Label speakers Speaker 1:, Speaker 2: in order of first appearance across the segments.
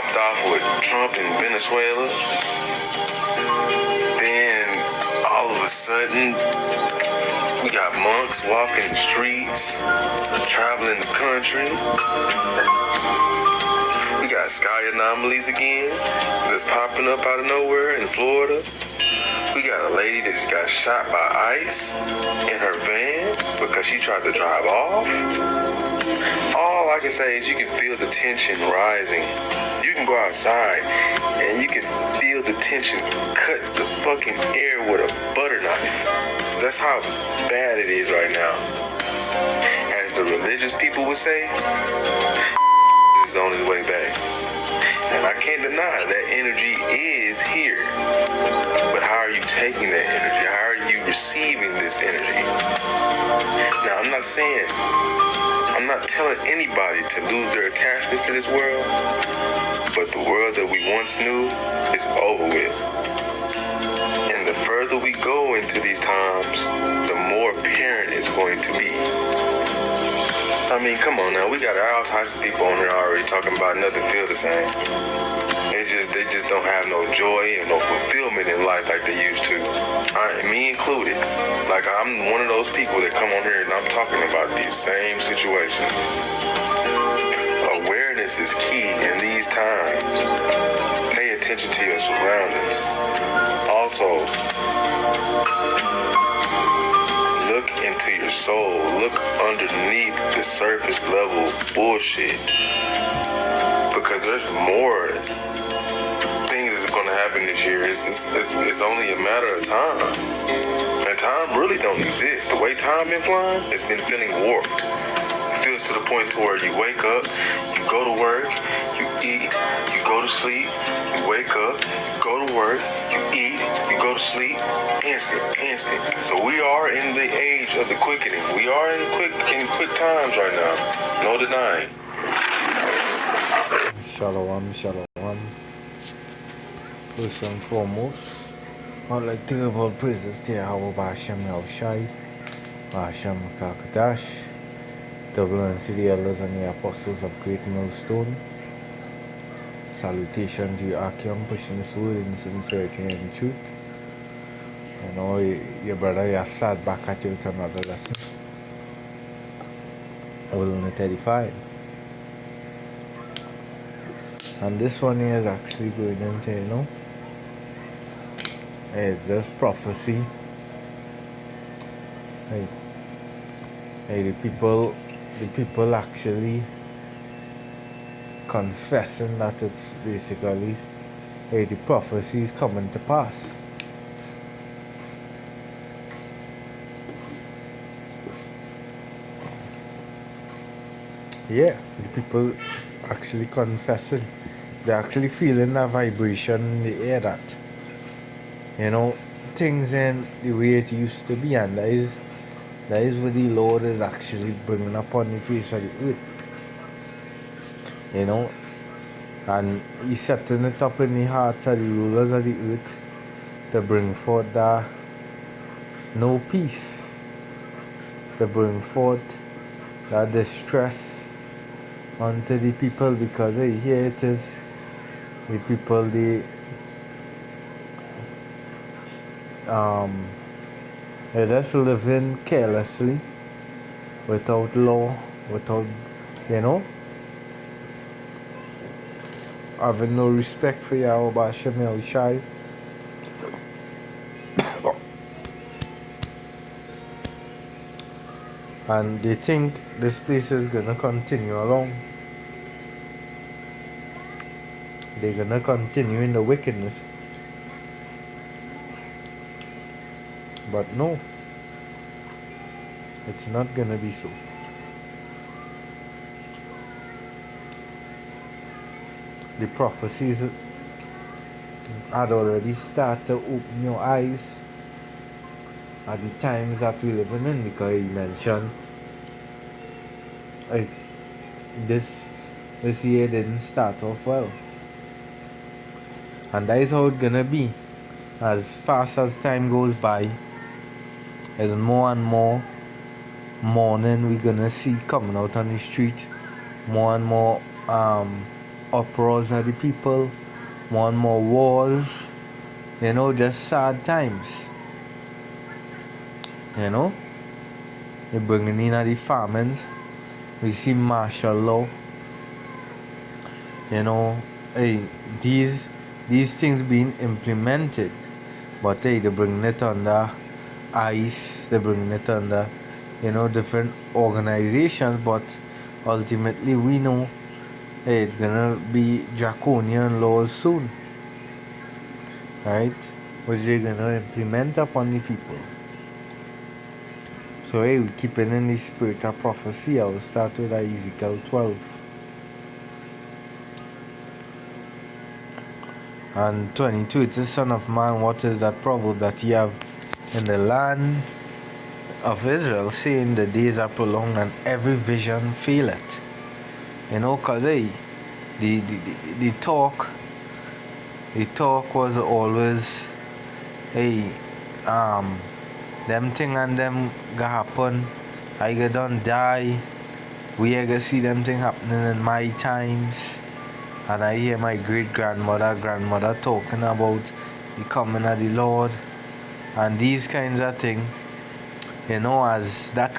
Speaker 1: popped off with Trump in Venezuela. Then all of a sudden, we got monks walking the streets, traveling the country. We got sky anomalies again, that's popping up out of nowhere in Florida. We got a lady that just got shot by ICE in her van because she tried to drive off. All I can say is you can feel the tension rising. You can go outside and you can feel the tension cut the fucking air with a butter knife. That's how bad it is right now. As the religious people would say, is on his way back. And I can't deny that energy is here. But how are you taking that energy? How are you receiving this energy? Now, I'm not telling anybody to lose their attachments to this world, but the world that we once knew is over with. And the further we go into these times, the more apparent it's going to be. I mean, come on now, we got all types of people on here already talking about nothing feel the same. They just don't have no joy and no fulfillment in life like they used to. Me included. Like, I'm one of those people that come on here and I'm talking about these same situations. Awareness is key in these times. Pay attention to your surroundings. Also, look into your soul. Look underneath the surface level bullshit. Because there's more things that's going to happen this year. It's only a matter of time. And time really don't exist. The way time been flying, it's been feeling warped. It feels to the point to where you wake up, you go to work, you eat, you go to sleep, you wake up, you go to work, you eat, you go to sleep, instant. So we are in the age of the quickening. We are in quick times right now. No denying.
Speaker 2: Shalom. First and foremost, I'd like to give all praises to Yahweh Hashem Yahushai, Hashem Kakadash, double and to the elders and the apostles of Great Millstone. Salutation to you, Akim, pushing this word in sincerity and truth. You know, your brother Yassad back at you with another lesson. I will only 35. And this one here is actually going into, you know, it's just prophecy. The people actually confessing that it's basically the prophecy is coming to pass. Yeah, the people actually confessing. They're actually feeling that vibration in the air that, you know, things ain't the way it used to be, and that is what the Lord is actually bringing upon the face of the earth. You know, and He's setting it up in the hearts of the rulers of the earth to bring forth that no peace, to bring forth that distress unto the people, because here it is. The people, they're just living carelessly, without law, without, you know, having no respect for Yahweh Hashem Yahushai. And they think this place is gonna continue along. They're gonna continue in the wickedness. But no, it's not gonna be so. The prophecies had already started to open your eyes at the times that we're living in, because he mentioned like this year didn't start off well. And that is how it's gonna be. As fast as time goes by, there's more and more mourning we're gonna see coming out on the street, more and more uproars of the people, more and more wars, just sad times. They're bringing in the famines. We see martial law. Hey, these things being implemented, but hey, they're bringing it under ICE, they're bringing it under, different organizations, but ultimately we know, hey, it's gonna be draconian laws soon, right? Which they're gonna implement upon the people. So hey, we keep it in the spirit of prophecy. I will start with Ezekiel 12. And 22, it's the son of man, what is that proverb that ye have in the land of Israel, saying the days are prolonged and every vision faileth. Cause hey, the talk was always, hey, them thing and them ga happen, I ga done die, we are gonna see them thing happening in my times. And I hear my grandmother talking about the coming of the Lord and these kinds of things. As that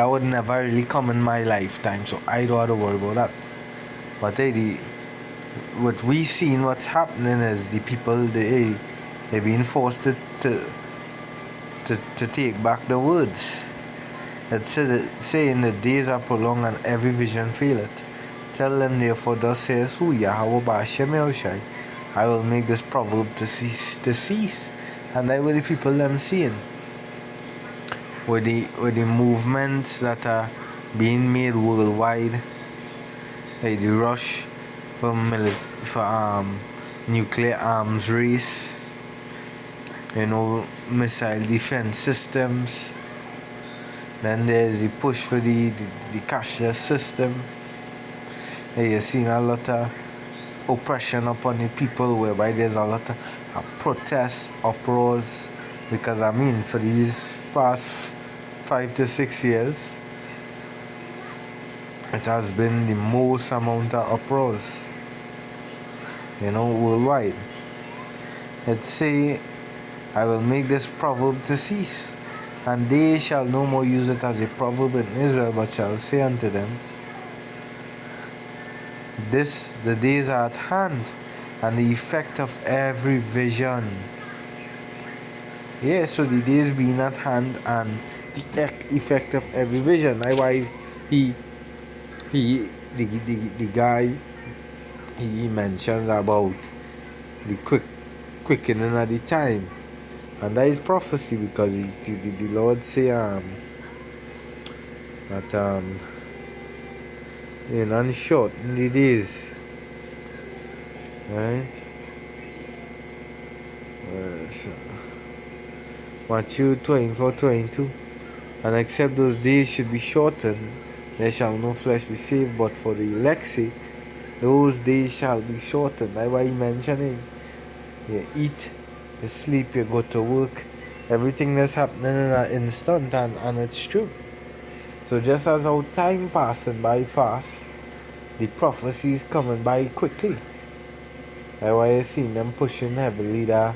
Speaker 2: would never really come in my lifetime, so I don't have to worry about that. But hey, what we seen, what's happening is the people they're being forced to take back the words. It said, saying the days are prolonged and every vision faileth. Tell them therefore, thus says who Yahweh Ba'ashem Yahushai, I will make this proverb to cease. And that what the people them seeing. With the movements that are being made worldwide, like the rush for nuclear arms race, missile defense systems. Then there's the push for the cashless system. You're seeing a lot of oppression upon the people, whereby there's a lot of protests, uproars, because for these past 5 to 6 years, it has been the most amount of uproars, worldwide. It say, I will make this proverb to cease, and they shall no more use it as a proverb in Israel, but shall say unto them, the days are at hand, and the effect of every vision. So the days being at hand and the effect of every vision. That's why the guy, he mentions about the quickening of the time, and that is prophecy, because the Lord say that and shorten the days, right? So Matthew 24:22, and except those days should be shortened, there shall no flesh be saved, but for the elect's sake, those days shall be shortened. That's why he mentioning, you eat, you sleep, you go to work, everything that's happening in an instant, and it's true. So just as our time passing by fast, the prophecy is coming by quickly. That's why I seen them pushing heavily the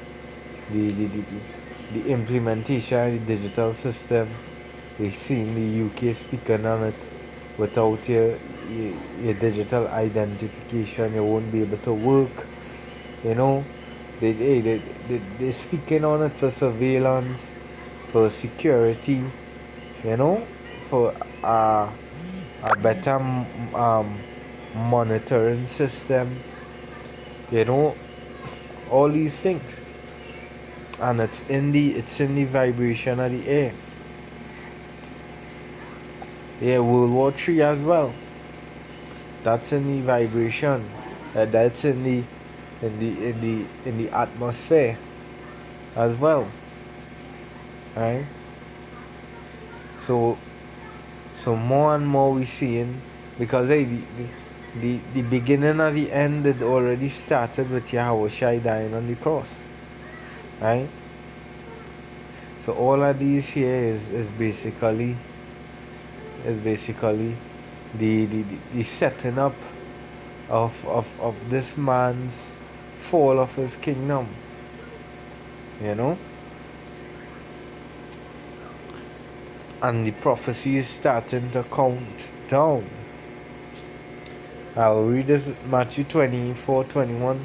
Speaker 2: implementation of the digital system. We've seen the UK speaking on it. Without your digital identification, you won't be able to work. They're speaking on it for surveillance, for security, for a better monitoring system, all these things. And it's in the vibration of the air. World War III as well. That's in the vibration. That's in the atmosphere as well. Right? So more and more we seeing, because the beginning of the end had already started with Yahushua dying on the cross. Right? So all of these here is basically the setting up of this man's fall of his kingdom. You know? And the prophecy is starting to count down. I'll read this Matthew 24:21.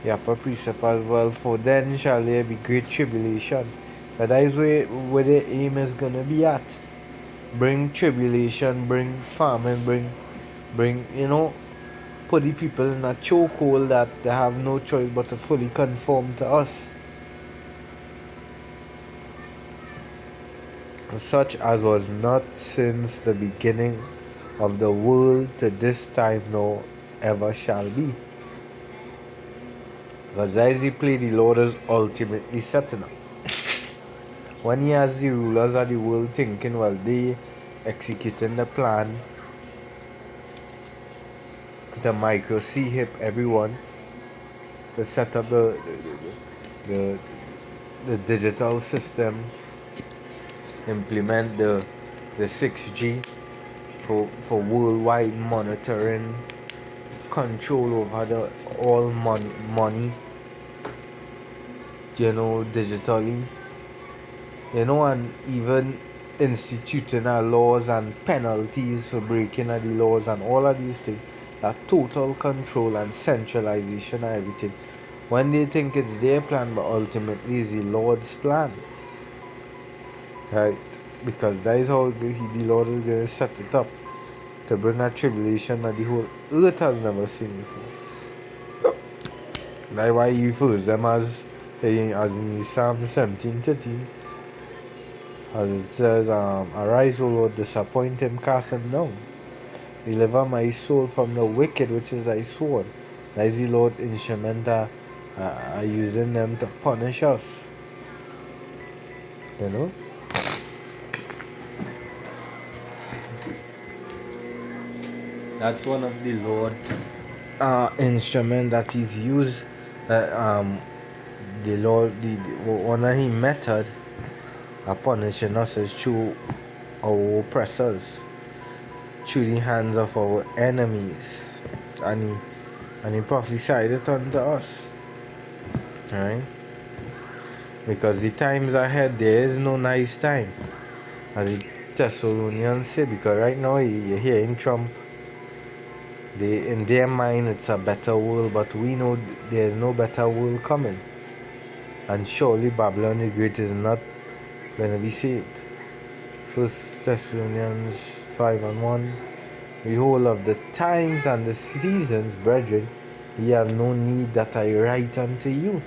Speaker 2: The upper precept as well. For then shall there be great tribulation. But that is where the aim is gonna be at. Bring tribulation, bring famine, bring put the people in a chokehold that they have no choice but to fully conform to us. Such as was not since the beginning of the world to this time nor ever shall be. Because as he play, the Lord is ultimately setting up. When he has the rulers of the world thinking, well, they executing the plan to micro-hip everyone, to set up the digital system, implement the 6G for worldwide monitoring, control over all money, digitally, and even instituting our laws and penalties for breaking of the laws and all of these things. That total control and centralization of everything. When they think it's their plan, but ultimately it's the Lord's plan. Right? Because that is how the Lord is going to set it up. To bring a tribulation that the whole earth has never seen before. That's why he refers them as in Psalm 17:13. As it says, arise, O Lord, disappoint him, cast him down. Deliver my soul from the wicked, which is thy sword. That is the Lord instrument using them to punish us. That's one of the Lord instrument that is used. The Lord, one of his method of punishing us is through our oppressors, through the hands of our enemies, and he prophesied it unto us, right? Because the times ahead, there is no nice time, as the Thessalonians say. Because right now you're hearing Trump. In their mind, it's a better world, but we know there's no better world coming, and surely Babylon the Great is not going to be saved. 1 Thessalonians 5:1. Behold, of the times and the seasons, brethren, ye have no need that I write unto you.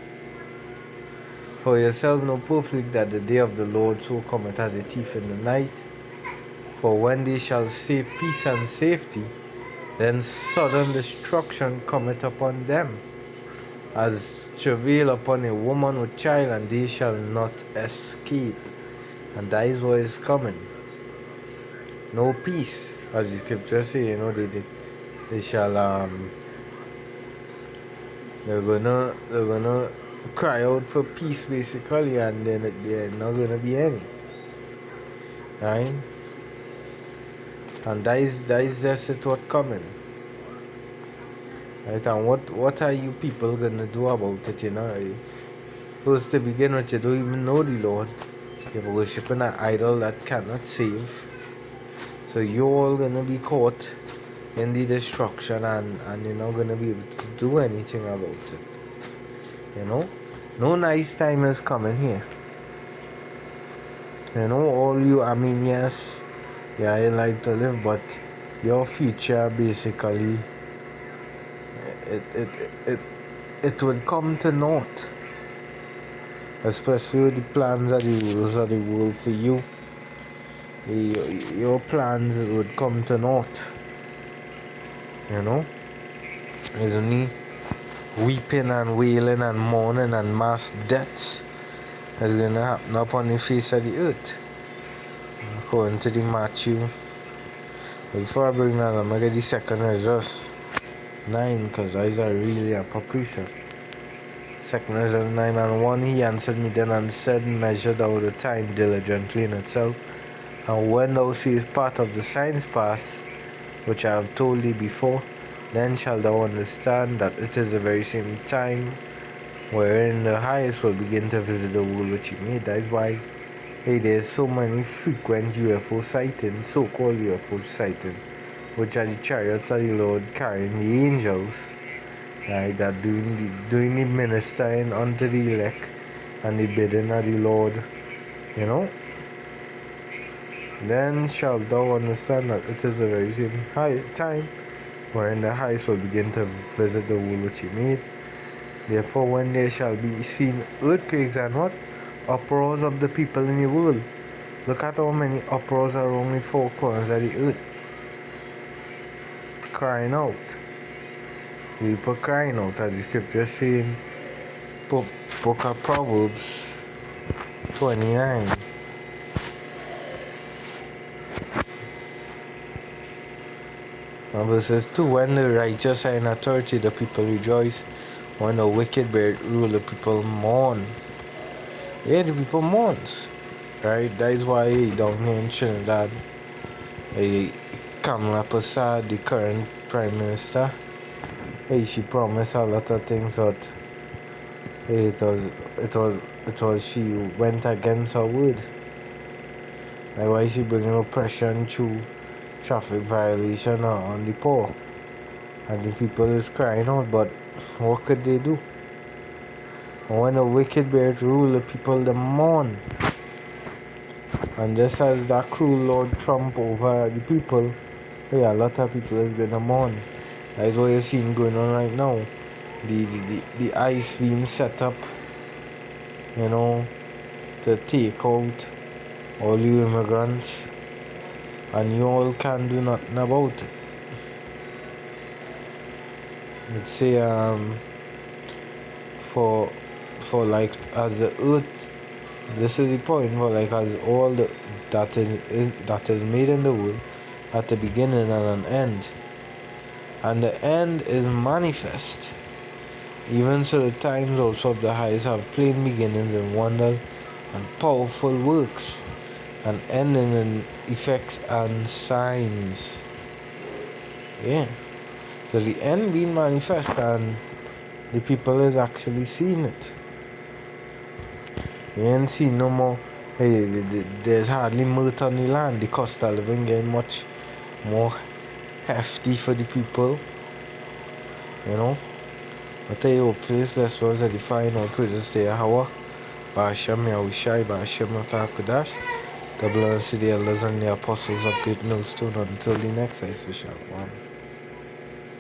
Speaker 2: For yourself know perfectly that the day of the Lord so cometh as a thief in the night. For when they shall say peace and safety, then sudden destruction cometh upon them, as travail upon a woman with child, and they shall not escape. And that is what is coming. No peace, as the scriptures say. They shall they're gonna cry out for peace, basically, and then they're not gonna be any, right? And that is just it, what coming. Right? And what are you people gonna do about it? First, to begin with, you don't even know the Lord. You're worshiping an idol that cannot save. So you're all gonna be caught in the destruction, and you're not gonna be able to do anything about it. No nice time is coming here. All you Armenians, yeah, you like to live, but your future basically it will come to naught. Especially the plans of the rules of the world for you. Your plans would come to naught. There's only weeping and wailing and mourning and mass deaths that's gonna happen upon the face of the earth, according to the Matthew. Before I bring that, I'm gonna get the second Ezra's 9, because those are really a precept. Second Ezra's 9:1. He answered me then and said, measure thou the time diligently in itself, and when thou seest part of the signs pass, which I have told thee before, Then shalt thou understand that it is the very same time wherein the highest will begin to visit the world which he made. That is why there's so many frequent UFO sightings, so-called UFO sightings, which are the chariots of the Lord carrying the angels, right, that doing the ministering unto the elect and the bidding of the Lord, you know. Then shalt thou understand that it is the very same high time wherein the highest will begin to visit the world which he made. Therefore, when there shall be seen earthquakes and what? Uproars of the people in the world. Look at how many uproars are around the four corners of the earth. Crying out. People crying out, as the scripture saying, Book of Proverbs 29. Verses 2. When the righteous are in authority, the people rejoice. When the wicked rule, the people mourn. Yeah, the people mourns. Right? That is why down here in Trinidad, Kamala Prasad, the current Prime Minister, she promised a lot of things, but it was she went against her word. Like why she bringing oppression through traffic violation on the poor, and the people is crying out, but what could they do? When the wicked bear rule, the people they mourn. And just as that cruel Lord Trump over the people, a lot of people is gonna mourn. That is what you're seeing going on right now. The ICE being set up, you know, to take out all you immigrants, and you all can't do nothing about it. Let's say for like as the earth, this is the point, for like as all that is made in the world at the beginning and an end, and the end is manifest. Even so, the times also of the highest have plain beginnings and wonders and powerful works, and ending in effects and signs. Yeah. So the end being manifest, and the people is actually seeing it. You ain't seen no more. There's hardly mirth on the land. The cost of living getting much more hefty for the people. You know. But I hope for this lesson was edifying. All praises to Yahweh. Ba'ashem Yahushai, Ba'ashem Yakakudash. The blessed the elders and the apostles of Great Millstone. Until the next, I say shalom.